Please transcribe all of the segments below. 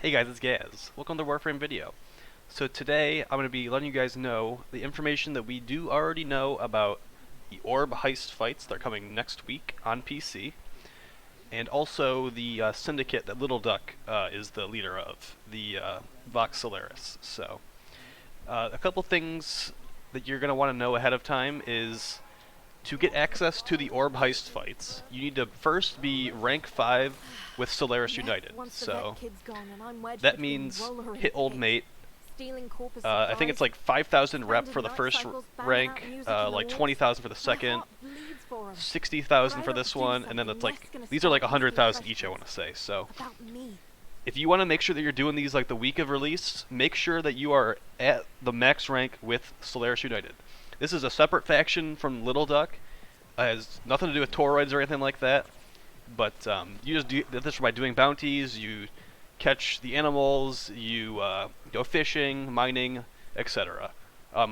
Hey guys, it's Gaz. Welcome to Warframe video. So today I'm going to be letting you guys know the information that we do already know about the Orb Heist fights that are coming next week on PC, and also the syndicate that Little Duck is the leader of, the Solaris. So a couple things that you're going to want to know ahead of time is to get access to the Orb Heist fights, you need to first be rank 5 with Solaris United. So that means hit Old Mate. I think it's like 5,000 rep for the first rank, like 20,000 for the second, 60,000 for this one, and then it's like, these are like 100,000 each, I want to say. So if you want to make sure that you're doing these like the week of release, make sure that you are at the max rank with Solaris United. This is a separate faction from Little Duck. Has nothing to do with toroids or anything like that. But you just do this by doing bounties, you catch the animals, you go fishing, mining, etc.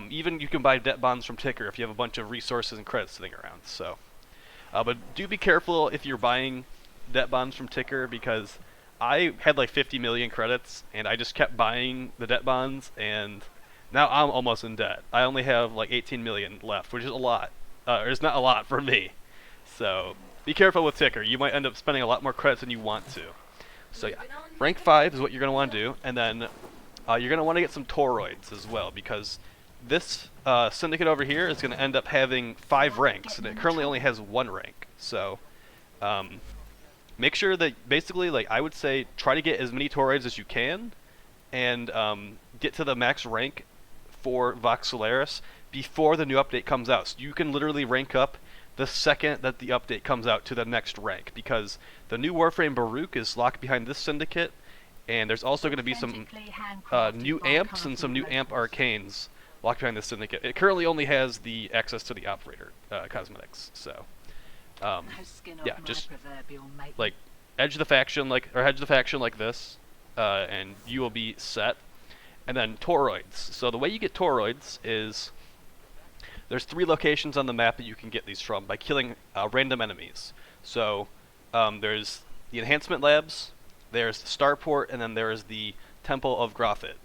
Even you can buy debt bonds from Ticker if you have a bunch of resources and credits sitting around. So, but do be careful if you're buying debt bonds from Ticker, because I had like 50 million credits and I just kept buying the debt bonds, and now I'm almost in debt. I only have like 18 million left, which is a lot. It's not a lot for me. So be careful with Ticker. You might end up spending a lot more credits than you want to. So yeah, rank 5 is what you're going to want to do, and then you're going to want to get some toroids as well, because this syndicate over here is going to end up having 5 ranks, and it currently only has 1 rank. So make sure that basically, like I would say, try to get as many toroids as you can, and get to the max rank for Vox Solaris before the new update comes out. So you can literally rank up the second that the update comes out to the next rank, because the new Warframe Baruuk is locked behind this syndicate, and there's also going to be some new amps and some new amp arcanes locked behind this syndicate. It currently only has the access to the operator cosmetics, so yeah, just like hedge the faction like this, and you will be set. And then toroids. So the way you get toroids is there's 3 locations on the map that you can get these from by killing random enemies. So there's the enhancement labs, there's the starport, and then there's the temple of grofit.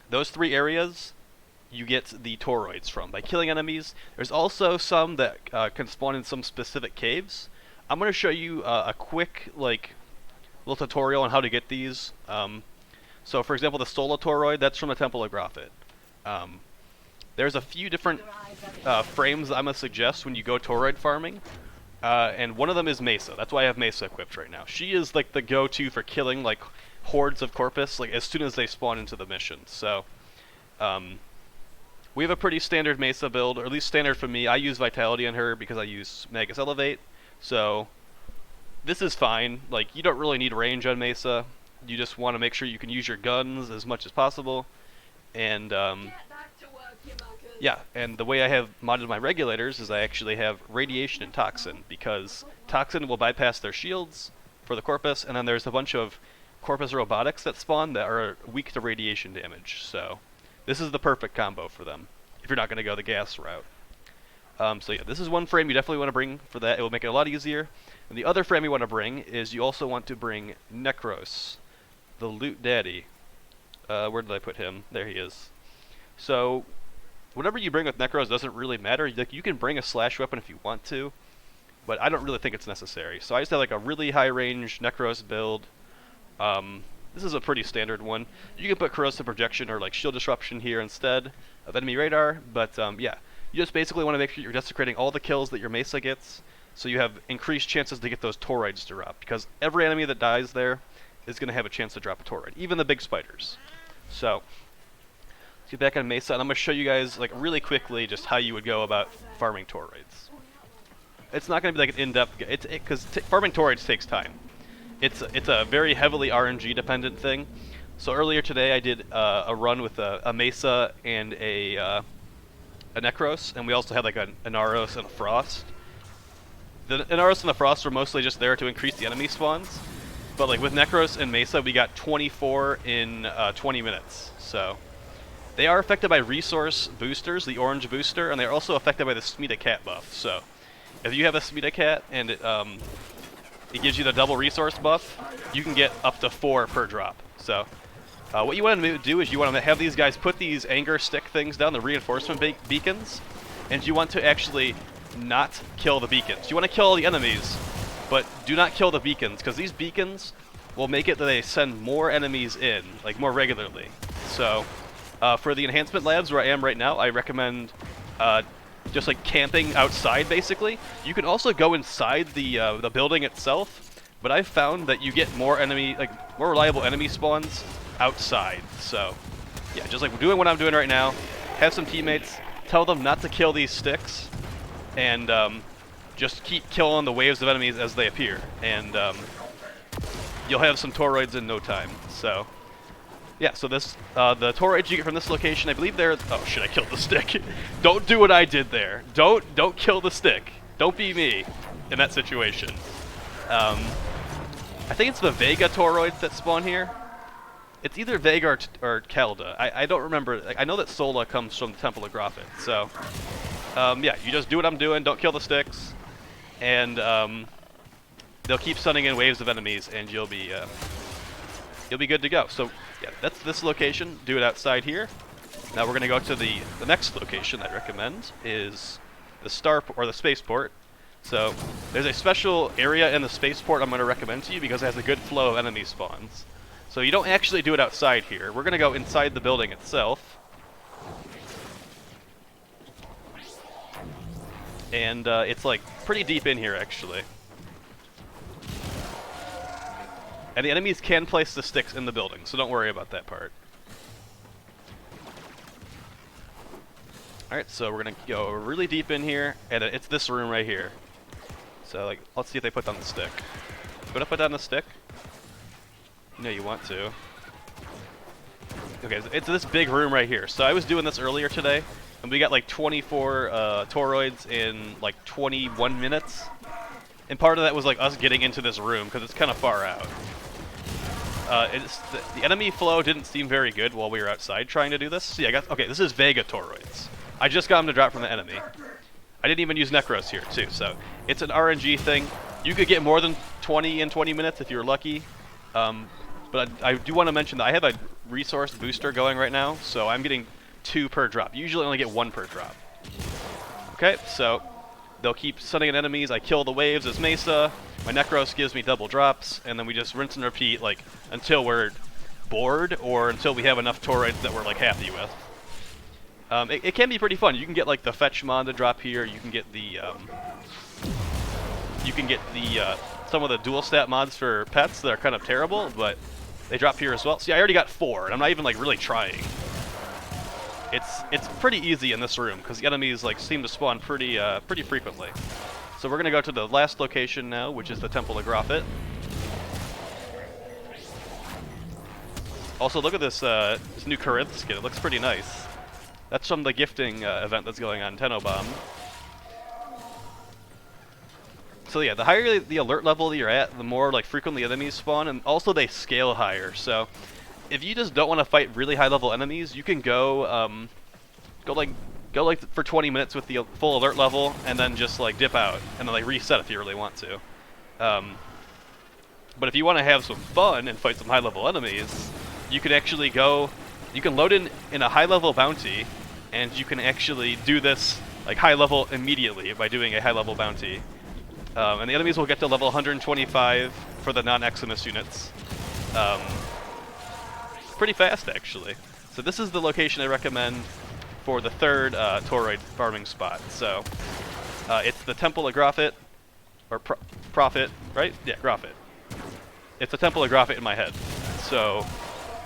Those 3 areas you get the toroids from by killing enemies. There's also some that can spawn in some specific caves. I'm going to show you a quick little tutorial on how to get these. So for example, the Sola Toroid, that's from the Temple of Grofit. There's a few different frames I'm going to suggest when you go toroid farming, and one of them is Mesa. That's why I have Mesa equipped right now. She is like the go-to for killing like hordes of Corpus like as soon as they spawn into the mission. So we have a pretty standard Mesa build, or at least standard for me. I use Vitality on her because I use Magus Elevate, so this is fine. Like, you don't really need range on Mesa. You just want to make sure you can use your guns as much as possible, and yeah, and the way I have modded my regulators is I actually have Radiation and Toxin, because Toxin will bypass their shields for the Corpus, and then there's a bunch of Corpus robotics that spawn that are weak to radiation damage, so this is the perfect combo for them if you're not going to go the gas route. So yeah, this is one frame you definitely want to bring for that. It will make it a lot easier. And the other frame you want to bring is you also want to bring Nekros, the loot daddy. Where did I put him? There he is. So whatever you bring with Nekros doesn't really matter. Like, you can bring a slash weapon if you want to, but I don't really think it's necessary. So I just have like a really high range Nekros build. This is a pretty standard one. You can put corrosive projection or like shield disruption here instead of enemy radar, but yeah, you just basically want to make sure you're desecrating all the kills that your Mesa gets, so you have increased chances to get those toroids to drop, because every enemy that dies there is going to have a chance to drop a toroid, even the big spiders. So let's get back on Mesa, and I'm going to show you guys like really quickly just how you would go about farming toroids. It's not going to be like an in-depth, because farming toroids takes time. It's a very heavily RNG dependent thing. So earlier today I did a run with a Mesa and a Nekros, and we also had like an Aros and a Frost. The Aros and the Frost were mostly just there to increase the enemy spawns, but like with Nekros and Mesa we got 24 in 20 minutes. So they are affected by resource boosters, the orange booster, and they're also affected by the Smita Cat buff. So if you have a Smita Cat and it, it gives you the double resource buff. You can get up to 4 per drop. So what you want to do is you want to have these guys put these anger stick things down, the reinforcement beacons, and you want to actually not kill the beacons. You want to kill the enemies, but do not kill the beacons, because these beacons will make it that they send more enemies in, like more regularly. So for the enhancement labs where I am right now, I recommend just like camping outside basically. You can also go inside the building itself, but I've found that you get more reliable enemy spawns outside. So yeah, just like doing what I'm doing right now, have some teammates, tell them not to kill these sticks, and just keep killing the waves of enemies as they appear, and you'll have some toroids in no time. So yeah, so this the toroids you get from this location, I believe they're... Oh shit, I killed the stick. Don't do what I did there. Don't kill the stick. Don't be me in that situation. I think it's the Vega toroids that spawn here. It's either Vega or Kelda. I don't remember. I know that Sola comes from the Temple of Grofit. So yeah, you just do what I'm doing. Don't kill the sticks, and they'll keep sending in waves of enemies, and you'll be good to go. So yeah, that's this location. Do it outside here. Now we're gonna go to the next location I'd recommend is the spaceport. So there's a special area in the spaceport I'm gonna recommend to you because it has a good flow of enemy spawns. So you don't actually do it outside here. We're gonna go inside the building itself. And it's like pretty deep in here actually. And the enemies can place the sticks in the building, so don't worry about that part. Alright, so we're gonna go really deep in here, and it's this room right here. So like, let's see if they put down the stick. You wanna put down the stick? No, you want to. Okay, it's this big room right here. So I was doing this earlier today, and we got like 24 toroids in like 21 minutes. And part of that was like us getting into this room, because it's kind of far out. The enemy flow didn't seem very good while we were outside trying to do this. See, okay, this is Vega toroids. I just got them to drop from the enemy. I didn't even use Nekros here too, so it's an RNG thing. You could get more than 20 in 20 minutes if you're lucky. But I do want to mention that I have a resource booster going right now, so I'm getting 2 per drop. You usually only get 1 per drop. Okay, so they'll keep sending in enemies. I kill the waves as Mesa. My Nekros gives me double drops, and then we just rinse and repeat like until we're bored or until we have enough toroids that we're like happy with. It can be pretty fun. You can get like the fetch mod to drop here. You can get the some of the dual stat mods for pets that are kind of terrible, but they drop here as well. See, I already got 4, and I'm not even like really trying. It's pretty easy in this room because the enemies like seem to spawn pretty frequently. So we're gonna go to the last location now, which is the Temple of Grofit. Also, look at this new Corinth skin. It looks pretty nice. That's from the gifting event that's going on, Tenobomb. So yeah, the higher the alert level that you're at, the more like frequently enemies spawn, and also they scale higher. So if you just don't want to fight really high level enemies, you can go for 20 minutes with the full alert level, and then just like dip out, and then like reset if you really want to. But if you want to have some fun and fight some high level enemies, you can actually you can load in a high level bounty, and you can actually do this like high level immediately by doing a high level bounty. And the enemies will get to level 125 for the non-Eximus units. Pretty fast, actually. So this is the location I recommend for the third toroid farming spot. So it's the Temple of Grofit, or Prophet, right? Yeah, Grofit. It's the Temple of Grofit in my head. So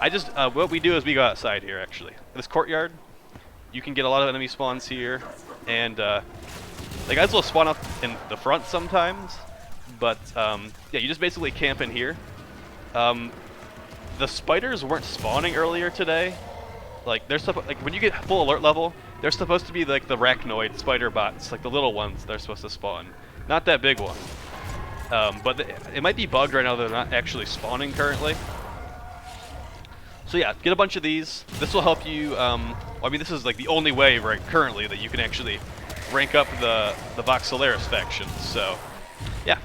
I just what we do is we go outside here. Actually, this courtyard, you can get a lot of enemy spawns here, and the guys will spawn up in the front sometimes. But yeah, you just basically camp in here. The spiders weren't spawning earlier today. Like they're like when you get full alert level, they're supposed to be like the arachnoid spider bots, like the little ones they're supposed to spawn, not that big one. But it might be bugged right now. They're not actually spawning currently. So yeah, get a bunch of these. This will help you. I mean, this is like the only way right currently that you can actually rank up the Vox Solaris faction. So yeah.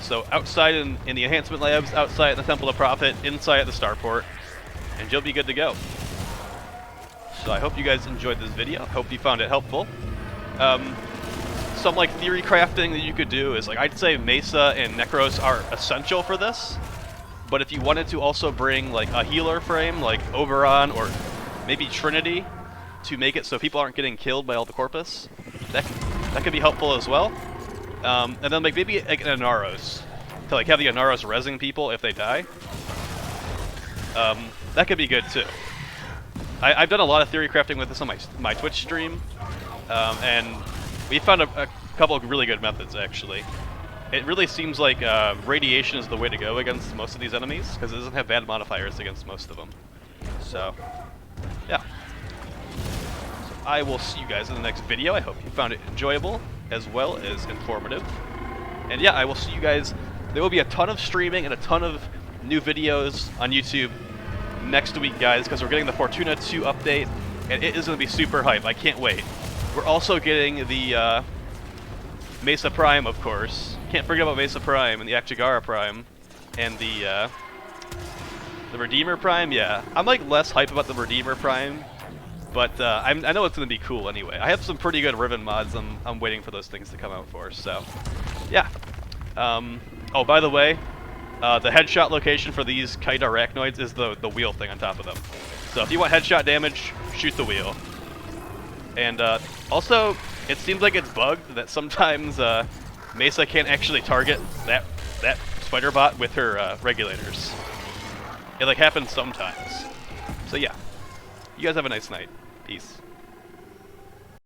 So outside in the enhancement labs, outside in the Temple of Prophet, inside at the starport, and you'll be good to go. So I hope you guys enjoyed this video. I hope you found it helpful. Some like theory crafting that you could do is like, I'd say Mesa and Nekros are essential for this, but if you wanted to also bring like a healer frame like Oberon or maybe Trinity to make it so people aren't getting killed by all the Corpus, that could be helpful as well. And then like maybe like an Anaros to like have the Anaros rezzing people if they die. That could be good too. I've done a lot of theory crafting with this on my Twitch stream, and we found a couple of really good methods actually. It really seems like radiation is the way to go against most of these enemies because it doesn't have bad modifiers against most of them. So, yeah. So I will see you guys in the next video. I hope you found it enjoyable as well as informative. And yeah, I will see you guys. There will be a ton of streaming and a ton of new videos on YouTube next week, guys, because we're getting the Fortuna 2 update, and it is going to be super hype. I can't wait. We're also getting the Mesa Prime, of course. Can't forget about Mesa Prime and the Akjagara Prime, and the Redeemer Prime. Yeah, I'm like less hype about the Redeemer Prime, but I know it's going to be cool anyway. I have some pretty good Riven mods I'm waiting for those things to come out for. So, yeah. Oh, by the way, the headshot location for these kite arachnoids is the wheel thing on top of them. So if you want headshot damage, shoot the wheel. And also, it seems like it's bugged that sometimes Mesa can't actually target that spider bot with her regulators. It like happens sometimes. So yeah, you guys have a nice night. Peace.